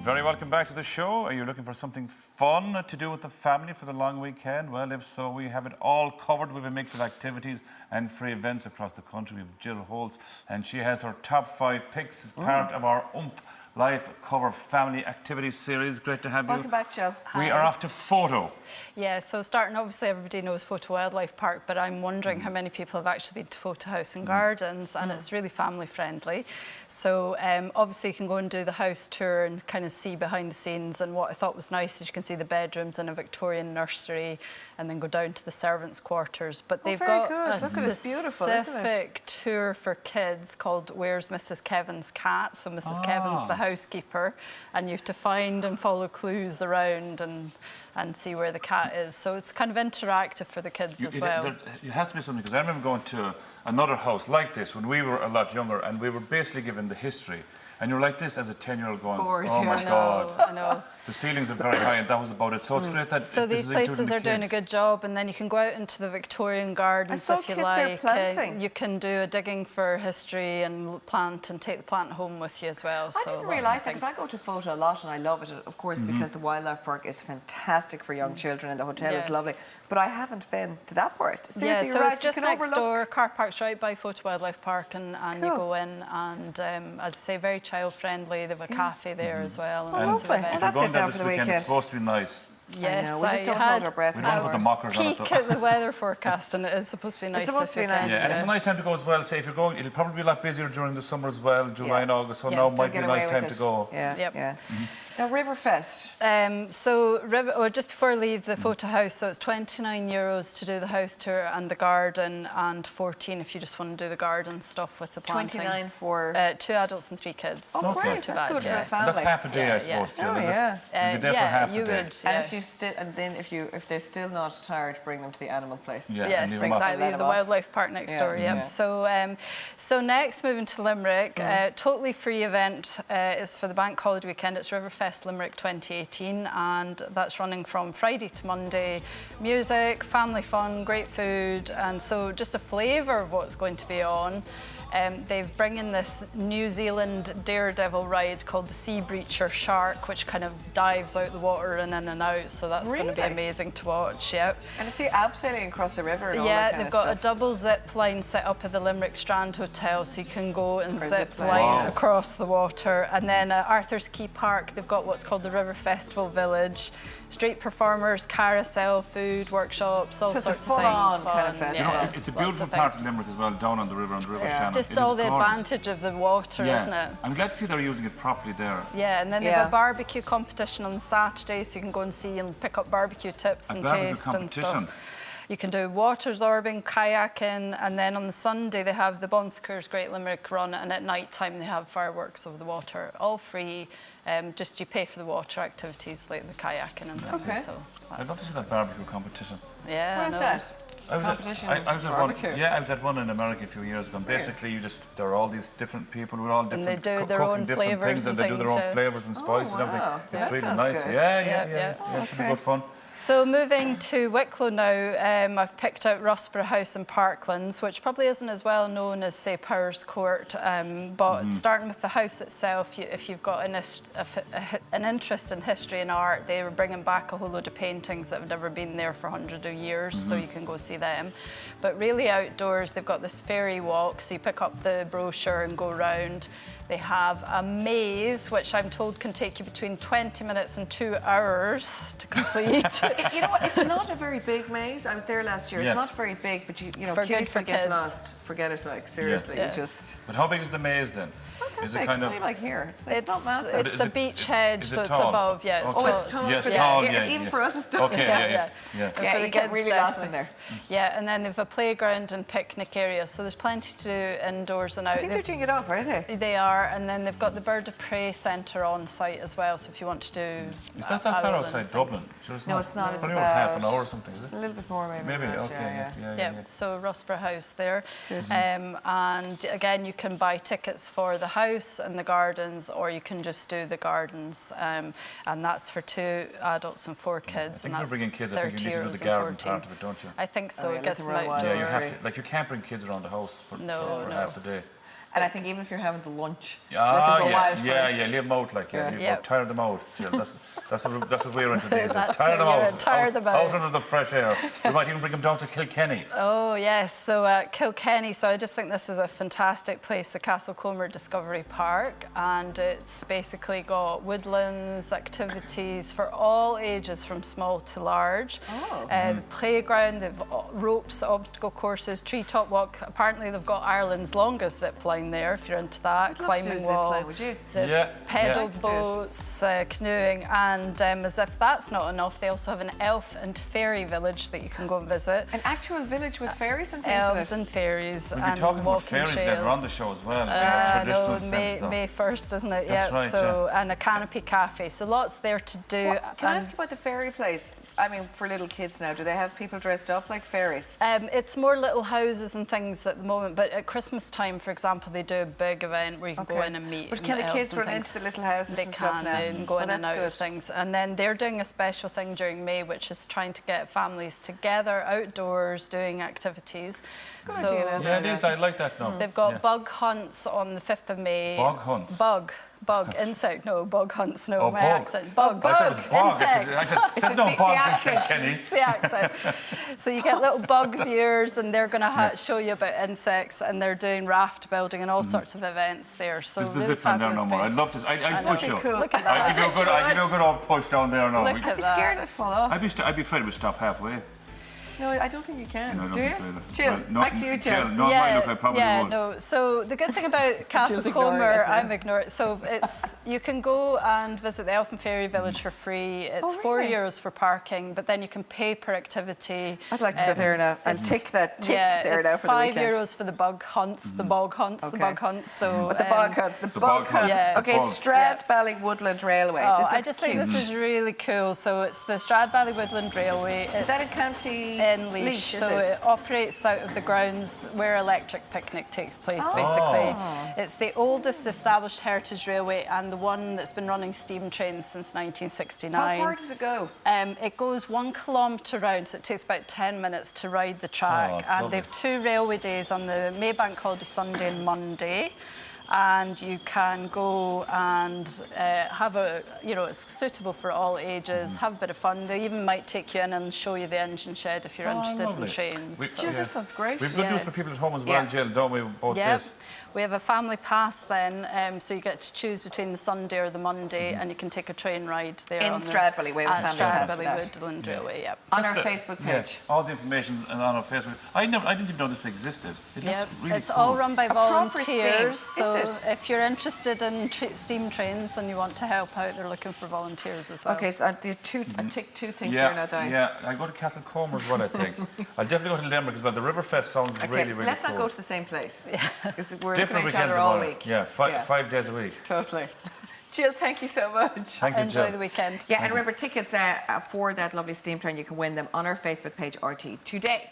Very welcome back to the show. Are you looking for something fun to do with the family for the long weekend? Well, if so, we have it all covered with a mix of activities and free events across the country. We have Jill Holtz, and she has her top 5 picks as part of our Oomph live cover family activities series. Great to have you. Welcome back, Jill. We are off to Photo. Yeah, so starting, obviously everybody knows Photo Wildlife Park, but I'm wondering how many people have actually been to Photo House and Gardens, and it's really family friendly. So obviously you can go and do the house tour and kind of see behind the scenes, and what I thought was nice is you can see the bedrooms and a Victorian nursery and then go down to the servants' quarters. But they've got a specific tour for kids called Where's Mrs. Kevin's Cat? So Mrs. Kevin's the housekeeper, and you have to find and follow clues around and see where the cat is. So it's kind of interactive for the kids as well. It has to be something, because I remember going to another house like this when we were a lot younger, and we were basically given the history. And you're like this as a 10-year-old going, oh my God. I know. The ceilings are very high, and that was about it. So it's great that so these places are doing a good job, and then you can go out into the Victorian gardens if you like. Planting. You can do a digging for history and plant and take the plant home with you as well. I didn't realise that, because I go to Photo a lot and I love it, of course, because the wildlife park is fantastic for young children and the hotel is lovely. But I haven't been to that part. Seriously, so you're right. It's just next door. Car park's right by Photo Wildlife Park, and you go in, and as I say, very child friendly. They have a cafe there as well. And lovely. If you're going down this weekend, it's supposed to be nice. Yes, I know. We just don't hold our breath. We don't put the mockers on it, though. Peek at the weather forecast, and it is supposed to be nice. It's supposed to be nice. Yeah, and it's a nice time to go as well. Say if you're going, it'll probably be a lot busier during the summer as well, July and August. So now might be a nice time to go. Yeah. Now, Riverfest. So just before I leave the Photo House, so it's €29 to do the house tour and the garden, and 14 if you just want to do the garden stuff with the planting. 29 for 2 adults and 3 kids. Oh, great! That's good for a family. That's half a day, I suppose, Jill. Oh, yeah. You'd be there for half the day. And then if they're still not tired, bring them to the animal place. Yes, exactly. The wildlife park next door. Yep. So next, moving to Limerick, totally free event is for the bank holiday weekend. It's Riverfest Limerick 2018, and that's running from Friday to Monday. Music, family fun, great food, and so just a flavour of what's going to be on. They've bring in this New Zealand daredevil ride called the Sea Breacher Shark, which kind of dives out the water and in and out, so that's going to be amazing to watch. And it's abseiling across the river and all that kind they've got a double zip line set up at the Limerick Strand Hotel, so you can go and zip line across the water. And then at Arthur's Quay Park, they've got what's called the River Festival Village. Street performers, carousel, food, workshops, all sorts of things. Kind of festival. It's a beautiful part of Limerick as well, down on the river, on the river channel. Just all the advantage of the water, isn't it? I'm glad to see they're using it properly there. Yeah, and then they have a barbecue competition on Saturday, so you can go and see and pick up barbecue tips and taste and stuff. You can do water zorbing, kayaking, and then on the Sunday they have the Bon Secours Great Limerick Run, and at night time they have fireworks over the water, all free. Just you pay for the water activities like the kayaking and things. Okay. So I'd love to see that barbecue competition. Yeah, where's that? I was at one in America a few years ago. And basically, there are all these different people with all different and they do their own different things, and they do their own flavours and spices and everything. It's really nice. Good. Yeah, it should be good fun. So moving to Wicklow now, I've picked out Rossborough House in Parklands, which probably isn't as well known as, say, Powers Court, but starting with the house itself, if you've got an interest in history and art, they were bringing back a whole load of paintings that have never been there for hundreds of years, so you can go see them. But really outdoors, they've got this fairy walk, so you pick up the brochure and go around. They have a maze, which I'm told can take you between 20 minutes and 2 hours to complete. You know what? It's not a very big maze. I was there last year. It's not very big, but you know, kids will get lost. Forget it, like, seriously. It's just... But how big is the maze then? It's not that big. It's only like here. It's not massive. It's a beach hedge, so it's above. Yeah, it's tall. It's tall. Yes, tall, even for us, it's tall. Okay, yeah, you get really lost in there. Yeah, and then they've a playground and picnic area, so there's plenty to do indoors and out. I think they're doing it up, aren't they? They are, and then they've got the Bird of Prey centre on site as well, so if you want to do... Is that far outside Dublin? Sure, no, it's not. It's about half an hour or something, is it? A little bit more, maybe. Maybe, okay. Yeah, so Rossborough House there. And again, you can buy tickets for the house and the gardens, or you can just do the gardens, and that's for 2 adults and 4 kids. I think if you're bringing kids, I think you need to do the garden part of it, don't you? I think so. It gets them outdoors. Yeah, you have to. Like, you can't bring kids around the house for half the day. And I think even if you're having the lunch, Ah, let them go wild first. yeah, leave them out, like, Yep. tire them out, Jill. That's what we're into these days. That's Tire what them you're out, in, tire them out. out under the fresh air. We might even bring them down to Kilkenny. Oh, yes. So Kilkenny, so I just think this is a fantastic place, the Castlecomer Discovery Park, and it's basically got woodlands, activities for all ages from small to large. Playground, they've ropes, obstacle courses, treetop walk. Apparently they've got Ireland's longest zip line there, if you're into that. I'd love to do a zip line, would you? Pedal boats, canoeing, and as if that's not enough, they also have an elf and fairy village that you can go and visit. An actual village with fairies and things Elves in it? and fairies We'll be and talking about walking fairies trails. later on the show as well. No, Traditional sense stuff. May 1st, isn't it? That's Yep. right, So and a canopy cafe. So lots there to do. Can I ask you about the fairy place? I mean, for little kids now, do they have people dressed up like fairies? It's more little houses and things at the moment, but at Christmas time, for example, they do a big event where you can go in and meet. But can the elves kids and run things. into the little houses They and stuff can, now? and go in and out good. of things. And then they're doing a special thing during May, which is trying to get families together outdoors doing activities. Good idea now. Yeah, it is. I like that now. They've got bug hunts on the 5th of May. Bug hunts? Bug, insect, no, bug hunts, no, Oh, my bug. accent. Bug, I thought it was bog. insects. I said, there's no the bugs in accent. Kilkenny. The accent. So you get little bug viewers, and they're going to show you about insects, and they're doing raft building and all sorts of events there. So There's the really zip line there no fabulous more. place. I'd love to. I'd push you. cool. Look at I'd that. give you a good old push down there now. Look I'd at be that. scared I'd fall off. I'd be afraid we'd stop halfway. No, I don't think you can. No, I don't do think you? so either. Jill, Well, no, back to you, Jill. No, my look, I probably would. no. So the good thing about ignoring Castlecomer, us now. I'm ignoring. So it's you can go and visit the Elf and Fairy Village for free. It's really? €4 for parking, but then you can pay per activity. I'd like to go there now. I'll tick there now it's for the weekend. €5 for the bug hunts, the bog hunts, the bug hunts. So But the bog hunts, the bog hunts. Yeah. Okay, Bog. Strad Valley Woodland Railway. Oh, This I looks just cute. think this is really cool. So it's the Strad Valley Woodland Railway. Is that in County in Laois? is So it? it operates out of the grounds where Electric Picnic takes place, basically. It's the oldest established heritage railway and the one that's been running steam trains since 1969. How far does it go? It goes 1 kilometre round, so it takes about 10 minutes to ride the track. it's And lovely. they've 2 railway days on the May Bank holiday Sunday and Monday. And you can go and have it's suitable for all ages, have a bit of fun. They even might take you in and show you the engine shed if you're interested in lovely. trains. Jill, this sounds great. We've good news for people at home as well, Jill, don't we, about this? We have a family pass then, so you get to choose between the Sunday or the Monday, and you can take a train ride there. In on Strad Valley, we have a at family Strad pass Valley for that. Woodland Railway, yep. On our That's good. Facebook Yeah, page. all the information's on our Facebook. I didn't even know this existed. It Yep. looks really It's cool. all run by proper volunteers. steam, So is it? if you're interested in steam trains and you want to help out, they're looking for volunteers as well. Okay, so I tick 2 things there now, Diane. Yeah, I go to Castlecomer as well, I think. I'll definitely go to Limerick as well. The Riverfest sounds Okay, really, so really let's cool. not go to the same place. Because we're Different looking at each weekends other all about it. week. Yeah, 5 days a week. Totally. Jill, thank you so much. Thank you, Enjoy Jill. the weekend. Yeah, and remember, tickets for that lovely steam train, you can win them on our Facebook page, RT Today.